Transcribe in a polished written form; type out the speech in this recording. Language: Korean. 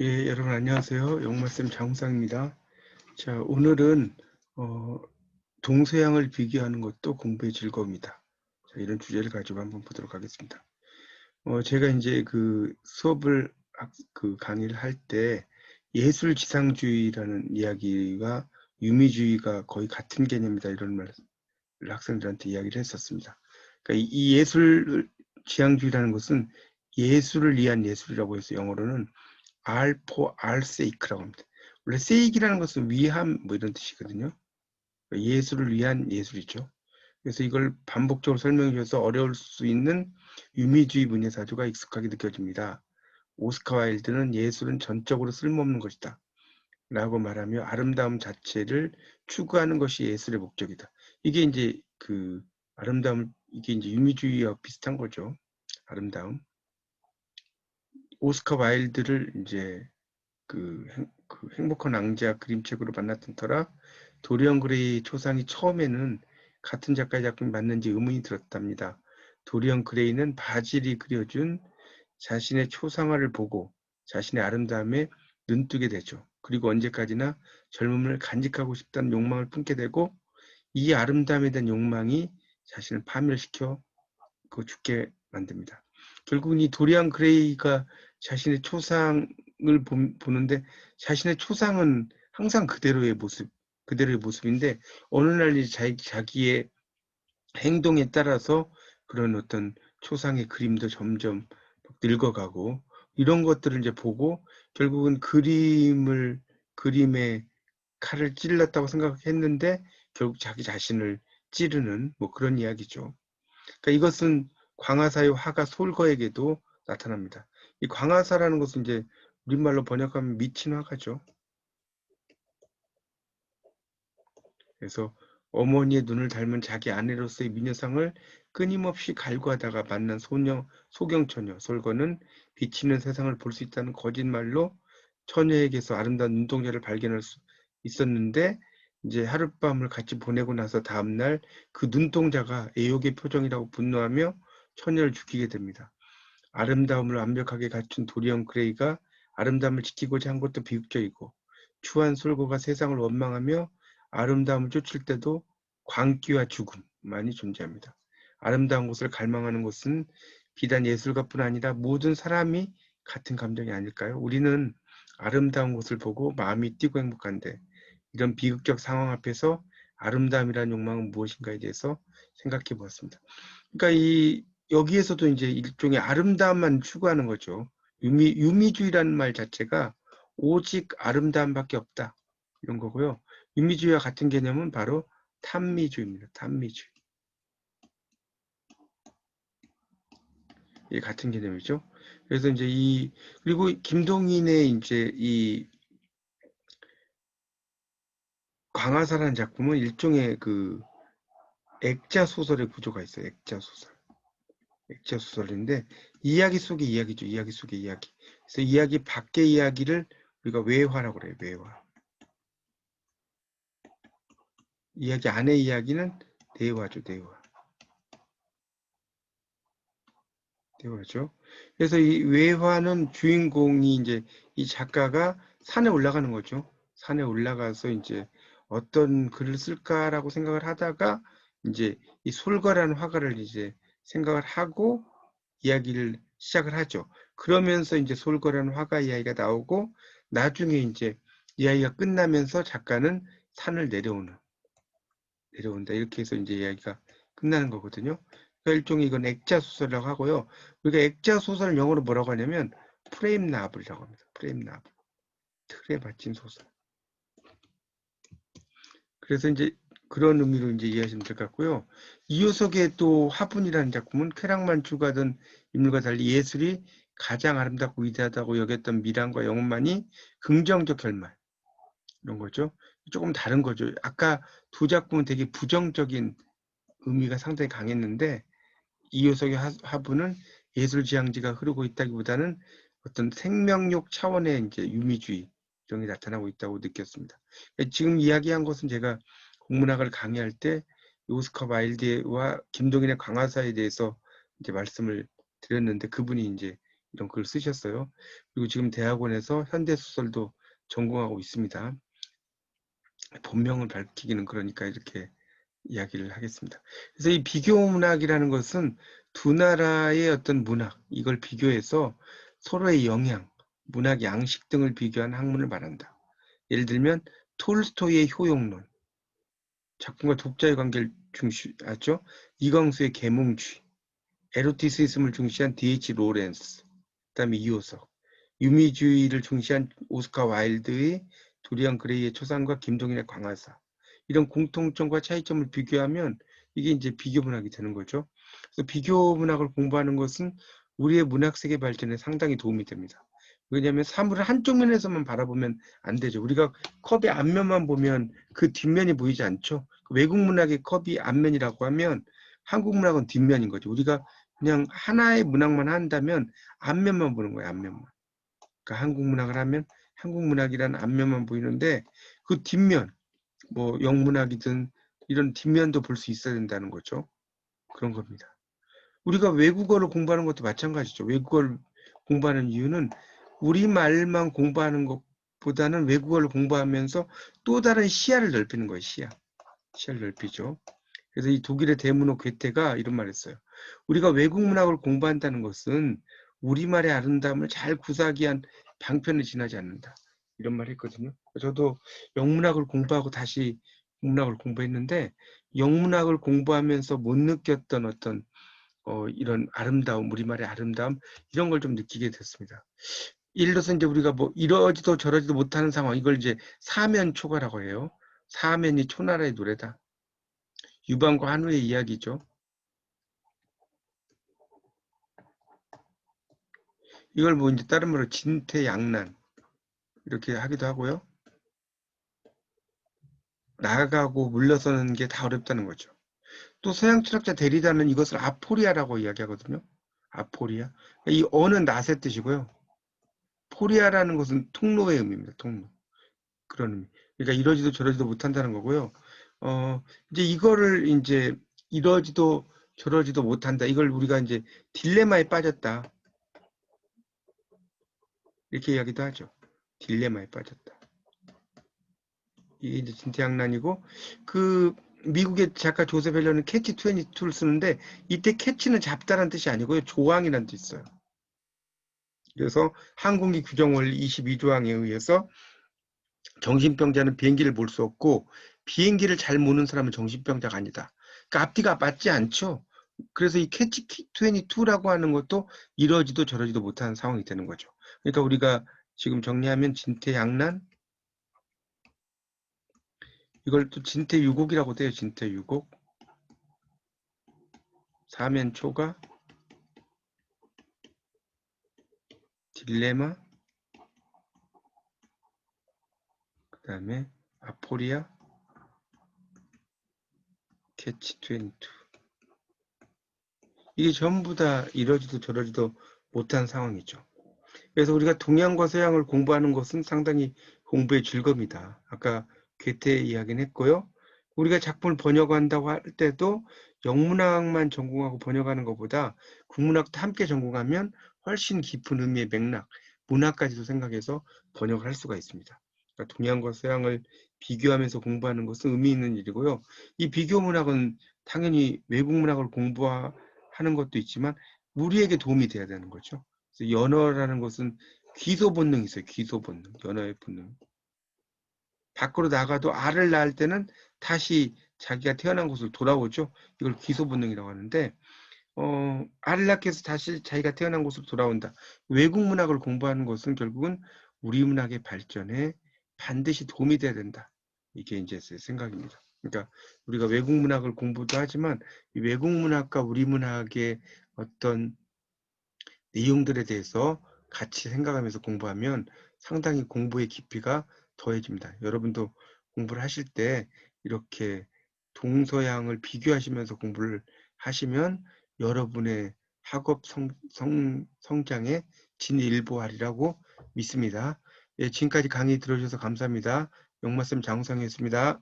예, 여러분 안녕하세요. 영말씀 장우상입니다. 자, 오늘은 동서양을 비교하는 것도 공부의 즐거움이다. 자, 이런 주제를 가지고 한번 보도록 하겠습니다. 제가 이제 그 수업을 강의를 할 때 예술 지상주의라는 이야기와 유미주의가 거의 같은 개념이다 이런 말을 학생들한테 이야기를 했었습니다. 그러니까 이 예술 지향주의라는 것은 예술을 위한 예술이라고 해서 영어로는 R for R sake라고 합니다. 원래 sake이라는 것은 위함 뭐 이런 뜻이거든요. 예술을 위한 예술이죠. 그래서 이걸 반복적으로 설명해 줘서 어려울 수 있는 유미주의 문예사조가 익숙하게 느껴집니다. 오스카 와일드는 예술은 전적으로 쓸모없는 것이다 라고 말하며 아름다움 자체를 추구하는 것이 예술의 목적이다. 이게 이제 그 아름다움, 이게 이제 유미주의와 비슷한 거죠. 아름다움. 오스카 와일드를 이제 그 행복한 왕자 그림책으로 만났던 터라 도리언 그레이 초상이 처음에는 같은 작가의 작품이 맞는지 의문이 들었답니다. 도리언 그레이는 바질이 그려준 자신의 초상화를 보고 자신의 아름다움에 눈뜨게 되죠. 그리고 언제까지나 젊음을 간직하고 싶다는 욕망을 품게 되고 이 아름다움에 대한 욕망이 자신을 파멸시켜 죽게 만듭니다. 결국은 이 도리안 그레이가 자신의 초상을 보는데 자신의 초상은 항상 그대로의 모습인데 어느 날 자기의 행동에 따라서 그런 어떤 초상의 그림도 점점 늙어가고 이런 것들을 이제 보고 결국은 그림의 칼을 찔렀다고 생각했는데 결국 자기 자신을 찌르는 뭐 그런 이야기죠. 그러니까 이것은 광화사의 화가 솔거에게도 나타납니다. 이 광화사라는 것은 이제 우리말로 번역하면 미친 화가죠. 그래서 어머니의 눈을 닮은 자기 아내로서의 미녀상을 끊임없이 갈구하다가 만난 소경처녀 솔거는 비치는 세상을 볼 수 있다는 거짓말로 처녀에게서 아름다운 눈동자를 발견할 수 있었는데 이제 하룻밤을 같이 보내고 나서 다음날 그 눈동자가 애욕의 표정이라고 분노하며 처녀를 죽이게 됩니다. 아름다움을 완벽하게 갖춘 도리언 그레이가 아름다움을 지키고자 한 것도 비극적이고 추한 솔고가 세상을 원망하며 아름다움을 쫓을 때도 광기와 죽음만이 존재합니다. 아름다운 곳을 갈망하는 것은 비단 예술가뿐 아니라 모든 사람이 같은 감정이 아닐까요? 우리는 아름다운 곳을 보고 마음이 뛰고 행복한데 이런 비극적 상황 앞에서 아름다움이라는 욕망은 무엇인가에 대해서 생각해 보았습니다. 그러니까 여기에서도 이제 일종의 아름다움만 추구하는 거죠. 유미주의라는 말 자체가 오직 아름다움밖에 없다. 이런 거고요. 유미주의와 같은 개념은 바로 탐미주의입니다. 탐미주의. 예, 같은 개념이죠. 그래서 이제 그리고 김동인의 이제 이 광화사라는 작품은 일종의 그 액자 소설의 구조가 있어요. 액자 소설. 액자 소설인데 이야기 속의 이야기죠. 이야기 속의 이야기. 그래서 이야기 밖의 이야기를 우리가 외화라고 그래요. 외화. 이야기 안의 이야기는 내화죠. 내화. 내화죠. 그래서 이 외화는 주인공이 이제 이 작가가 산에 올라가는 거죠. 산에 올라가서 이제 어떤 글을 쓸까라고 생각을 하다가 이제 이 솔가라는 화가를 이제 생각을 하고 이야기를 시작을 하죠. 그러면서 이제 솔거라는 화가 이야기가 나오고 나중에 이제 이야기가 끝나면서 작가는 산을 내려온다. 이렇게 해서 이제 이야기가 끝나는 거거든요. 그러니까 일종의 이건 액자 소설이라고 하고요. 우리가 액자 소설을 영어로 뭐라고 하냐면 프레임 나블이라고 합니다. 프레임 나블. 틀에 받친 소설. 그래서 이제 그런 의미로 이제 이해하시면 될 것 같고요. 이효석의 또 화분이라는 작품은 쾌락만 추구하던 인물과 달리 예술이 가장 아름답고 위대하다고 여겼던 미란과 영혼만이 긍정적 결말 이런 거죠. 조금 다른 거죠. 아까 두 작품은 되게 부정적인 의미가 상당히 강했는데 이효석의 화분은 예술 지향지가 흐르고 있다기보다는 어떤 생명력 차원의 이제 유미주의 이런 게 나타나고 있다고 느꼈습니다. 지금 이야기한 것은 제가 국문학을 강의할 때 오스카 와일드와 김동인의 광화사에 대해서 이제 말씀을 드렸는데 그분이 이제 이런 글 쓰셨어요. 그리고 지금 대학원에서 현대소설도 전공하고 있습니다. 본명을 밝히기는 그러니까 이렇게 이야기를 하겠습니다. 그래서 이 비교문학이라는 것은 두 나라의 어떤 문학, 이걸 비교해서 서로의 영향, 문학 양식 등을 비교한 학문을 말한다. 예를 들면 톨스토이의 효용론, 작품과 독자의 관계를 중시하죠. 이광수의 계몽주의, 에로티시즘을 중시한 D.H. 로렌스, 그다음에 이호석, 유미주의를 중시한 오스카 와일드의 도리안 그레이의 초상과 김동인의 광화사, 이런 공통점과 차이점을 비교하면 이게 이제 비교 문학이 되는 거죠. 그래서 비교 문학을 공부하는 것은 우리의 문학 세계 발전에 상당히 도움이 됩니다. 왜냐하면 사물을 한쪽 면에서만 바라보면 안 되죠. 우리가 컵의 앞면만 보면 그 뒷면이 보이지 않죠. 외국 문학의 컵이 앞면이라고 하면 한국 문학은 뒷면인 거죠. 우리가 그냥 하나의 문학만 한다면 앞면만 보는 거예요. 앞면만. 그러니까 한국 문학을 하면 한국 문학이라는 앞면만 보이는데 그 뒷면, 뭐 영문학이든 이런 뒷면도 볼 수 있어야 된다는 거죠. 그런 겁니다. 우리가 외국어를 공부하는 것도 마찬가지죠. 외국어를 공부하는 이유는 우리말만 공부하는 것보다는 외국어를 공부하면서 또 다른 시야를 넓히는 거예요. 시야를 넓히죠. 그래서 이 독일의 대문호 괴테가 이런 말을 했어요. 우리가 외국 문학을 공부한다는 것은 우리말의 아름다움을 잘 구사하기 위한 방편을 지나지 않는다. 이런 말을 했거든요. 저도 영문학을 공부하고 다시 문학을 공부했는데 영문학을 공부하면서 못 느꼈던 어떤 이런 아름다움, 우리말의 아름다움 이런 걸 좀 느끼게 됐습니다. 예를 들어서 이제 우리가 뭐 이러지도 저러지도 못하는 상황, 이걸 이제 사면초가라고 해요. 사면이 초나라의 노래다. 유방과 한우의 이야기죠. 이걸 뭐 이제 다른 말로 진퇴양난 이렇게 하기도 하고요. 나아가고 물러서는 게 다 어렵다는 거죠. 또 서양 철학자 데리다는 이것을 아포리아라고 이야기하거든요. 아포리아. 이 어는 낫의 뜻이고요. 포리아라는 것은 통로의 의미입니다. 통로. 그런 의미. 그러니까 이러지도 저러지도 못한다는 거고요. 이제 이거를 이제 이러지도 저러지도 못한다. 이걸 우리가 이제 딜레마에 빠졌다. 이렇게 이야기도 하죠. 딜레마에 빠졌다. 이게 이제 진퇴양난이고 그 미국의 작가 조셉 헬런은 캐치 22를 쓰는데 이때 캐치는 잡다란 뜻이 아니고요. 조항이라는 뜻이 있어요. 그래서 항공기 규정원리 22조항에 의해서 정신병자는 비행기를 볼 수 없고 비행기를 잘 모는 사람은 정신병자가 아니다. 그러니까 앞뒤가 맞지 않죠. 그래서 이 캐치 22라고 하는 것도 이러지도 저러지도 못하는 상황이 되는 거죠. 그러니까 우리가 지금 정리하면 진퇴양난, 이걸 또 진퇴유곡이라고 돼요. 진퇴유곡, 사면초가, 딜레마, 그 다음에 아포리아, 캐치 22. 이게 전부 다 이러지도 저러지도 못한 상황이죠. 그래서 우리가 동양과 서양을 공부하는 것은 상당히 공부의 즐거움이다. 아까 괴테 이야기는 했고요. 우리가 작품을 번역한다고 할 때도 영문학만 전공하고 번역하는 것보다 국문학도 함께 전공하면 훨씬 깊은 의미의 맥락, 문학까지도 생각해서 번역을 할 수가 있습니다. 그러니까 동양과 서양을 비교하면서 공부하는 것은 의미 있는 일이고요. 이 비교 문학은 당연히 외국 문학을 공부하는 것도 있지만 우리에게 도움이 돼야 되는 거죠. 그래서 연어라는 것은 귀소 본능이 있어요. 귀소 본능, 연어의 본능. 밖으로 나가도 알을 낳을 때는 다시 자기가 태어난 곳으로 돌아오죠. 이걸 귀소 본능이라고 하는데 알을 낳기 위해서 다시 자기가 태어난 곳으로 돌아온다. 외국 문학을 공부하는 것은 결국은 우리 문학의 발전에 반드시 도움이 돼야 된다. 이게 이제 제 생각입니다. 그러니까 우리가 외국 문학을 공부도 하지만 이 외국 문학과 우리 문학의 어떤 내용들에 대해서 같이 생각하면서 공부하면 상당히 공부의 깊이가 더해집니다. 여러분도 공부를 하실 때 이렇게 동서양을 비교하시면서 공부를 하시면 여러분의 학업 성장에 진일보하리라고 믿습니다. 예, 지금까지 강의 들어주셔서 감사합니다. 영마쌤 장우상이었습니다.